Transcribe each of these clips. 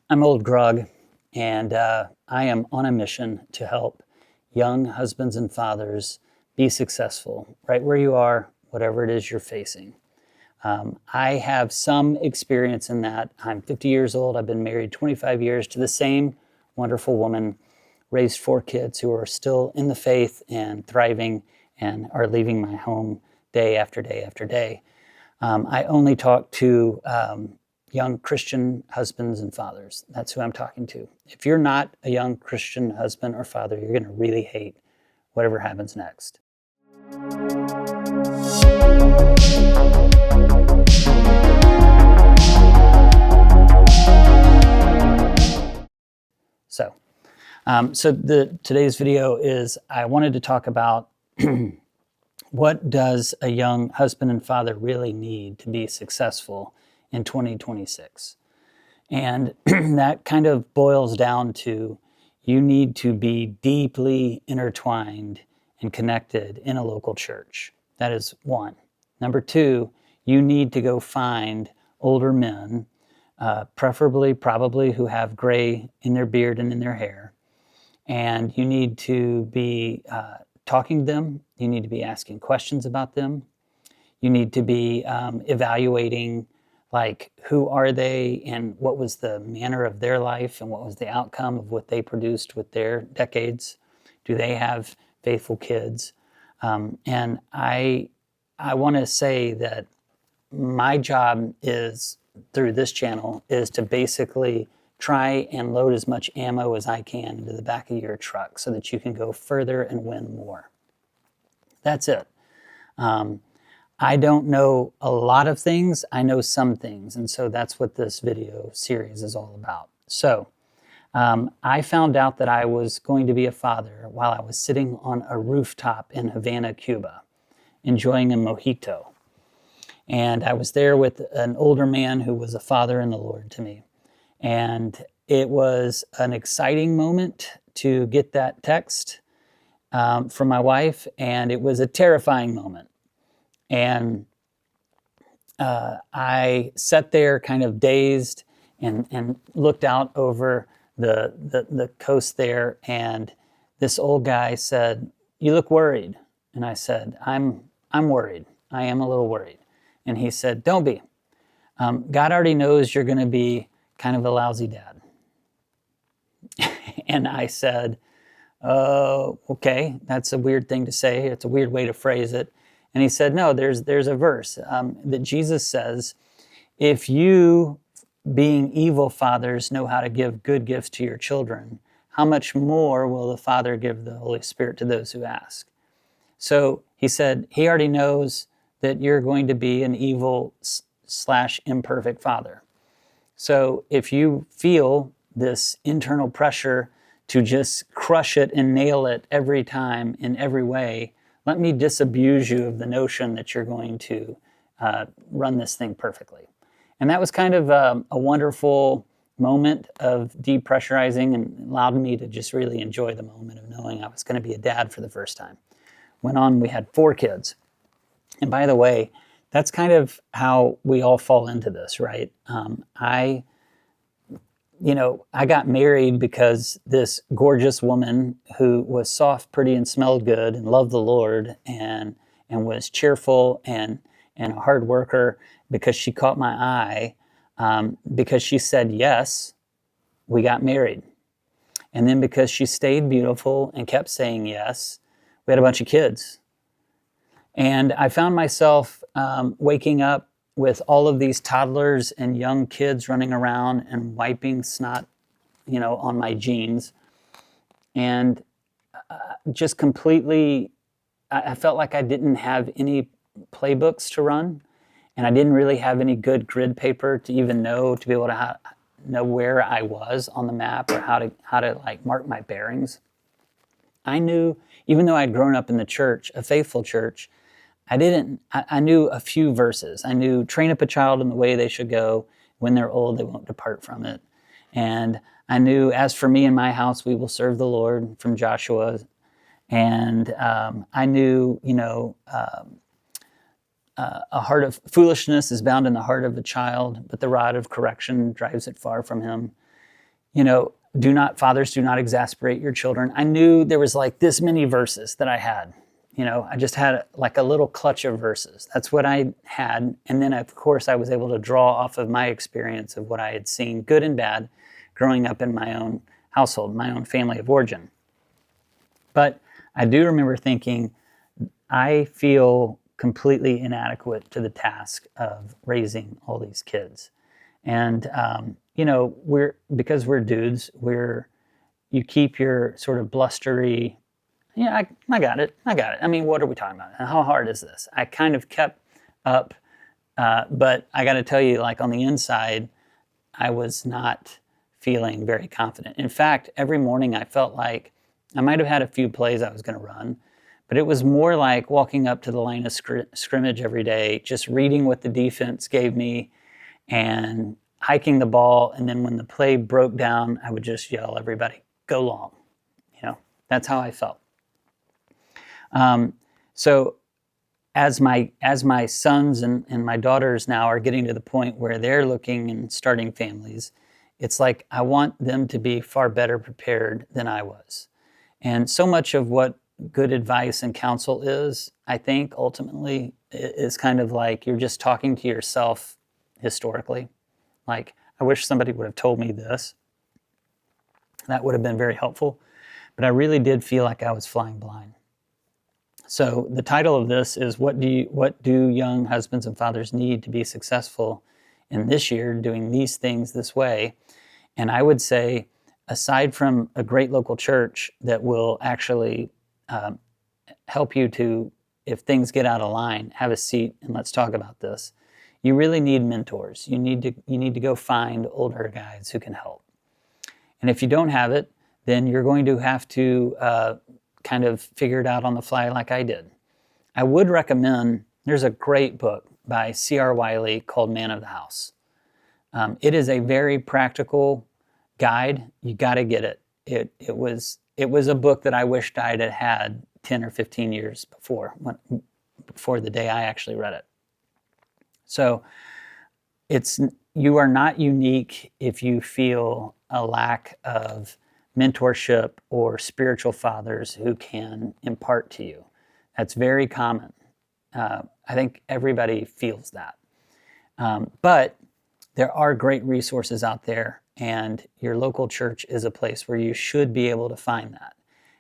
I'm old Grog, and I am on a mission to help young husbands and fathers be successful right where you are, whatever it is you're facing. I have some experience in that. I'm 50 years old. I've been married 25 years to the same wonderful woman, raised 4 kids who are still in the faith and thriving and are leaving my home day after day after day. I only talk to young Christian husbands and fathers. That's who I'm talking to. If you're not a young Christian husband or father, you're going to really hate whatever happens next. So today's video is I wanted to talk about what does a young husband and father really need to be successful in 2026? And that kind of boils down to you need to be deeply intertwined and connected in a local church. That is one. Number 2, you need to go find older men, preferably, probably, who have gray in their beard and in their hair. And you need to be talking to them. You need to be asking questions about them. You need to be evaluating, like, who are they and what was the manner of their life and what was the outcome of what they produced with their decades. Do they have faithful kids? And I want to say that my job is, through this channel, is to basically try and load as much ammo as I can into the back of your truck so that you can go further and win more. That's it. I don't know a lot of things. I know some things. And so that's what this video series is all about. So I found out that I was going to be a father while I was sitting on a rooftop in Havana, Cuba, enjoying a mojito. And I was there with an older man who was a father in the Lord to me. And it was an exciting moment to get that text from my wife, and it was a terrifying moment. And I sat there kind of dazed and looked out over the coast there, and this old guy said, "You look worried." And I said, I'm worried. I am a little worried. And he said, "Don't be. God already knows you're going to be kind of a lousy dad." And I said, okay, that's a weird thing to say. It's a weird way to phrase it. And he said, no, there's a verse that Jesus says, if you, being evil fathers, know how to give good gifts to your children, how much more will the Father give the Holy Spirit to those who ask? So he said, he already knows that you're going to be an evil / imperfect father. So if you feel this internal pressure to just crush it and nail it every time in every way, let me disabuse you of the notion that you're going to run this thing perfectly. And that was kind of a wonderful moment of depressurizing and allowed me to just really enjoy the moment of knowing I was going to be a dad for the first time. Went on, we had 4 kids. And by the way, that's kind of how we all fall into this, right? I got married because this gorgeous woman who was soft, pretty, and smelled good and loved the Lord and was cheerful and a hard worker, because she caught my eye, because she said yes, we got married. And then because she stayed beautiful and kept saying yes, we had a bunch of kids. And I found myself waking up with all of these toddlers and young kids running around and wiping snot, on my jeans. And just completely, I felt like I didn't have any playbooks to run. And I didn't really have any good grid paper to even to be able to know where I was on the map or how to like mark my bearings. I knew, even though I'd grown up in the church, a faithful church, I knew a few verses. I knew, train up a child in the way they should go. When they're old, they won't depart from it. And I knew, as for me and my house, we will serve the Lord, from Joshua. And I knew, a heart of foolishness is bound in the heart of a child, but the rod of correction drives it far from him. fathers do not exasperate your children. I knew there was like this many verses that I had. I just had like a little clutch of verses. That's what I had. And then, of course, I was able to draw off of my experience of what I had seen, good and bad, growing up in my own household, my own family of origin. But I do remember thinking, I feel completely inadequate to the task of raising all these kids. And, because we're dudes, you keep your sort of blustery, I got it. I mean, what are we talking about? How hard is this? I kind of kept up, but I got to tell you, like on the inside, I was not feeling very confident. In fact, every morning I felt like I might have had a few plays I was going to run, but it was more like walking up to the line of scrimmage every day, just reading what the defense gave me and hiking the ball. And then when the play broke down, I would just yell, everybody, go long. That's how I felt. So as my sons and my daughters now are getting to the point where they're looking and starting families, it's like I want them to be far better prepared than I was. And so much of what good advice and counsel is, I think, ultimately, is kind of like you're just talking to yourself historically. Like, I wish somebody would have told me this. That would have been very helpful. But I really did feel like I was flying blind. So the title of this is what do young husbands and fathers need to be successful in this year doing these things this way? And I would say, aside from a great local church that will actually help you to, if things get out of line, have a seat and let's talk about this, you really need mentors. You need to go find older guys who can help. And if you don't have it, then you're going to have to kind of figure it out on the fly like I did. I would recommend, there's a great book by C.R. Wiley called Man of the House. It is a very practical guide. You got to get it. It was a book that I wished I'd had 10 or 15 years before the day I actually read it. So you are not unique if you feel a lack of mentorship or spiritual fathers who can impart to you. That's very common. I think everybody feels that. But there are great resources out there, and your local church is a place where you should be able to find that.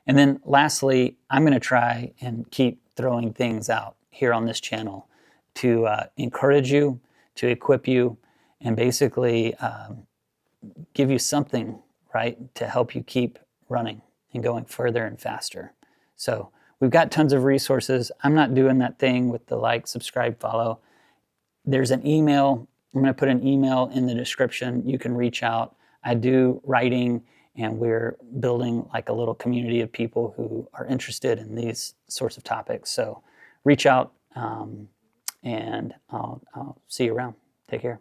And then lastly, I'm going to try and keep throwing things out here on this channel to encourage you, to equip you, and basically give you something, right, to help you keep running and going further and faster. So we've got tons of resources. I'm not doing that thing with the like, subscribe, follow. There's an email. I'm going to put an email in the description. You can reach out. I do writing, and we're building like a little community of people who are interested in these sorts of topics. So reach out, and I'll see you around. Take care.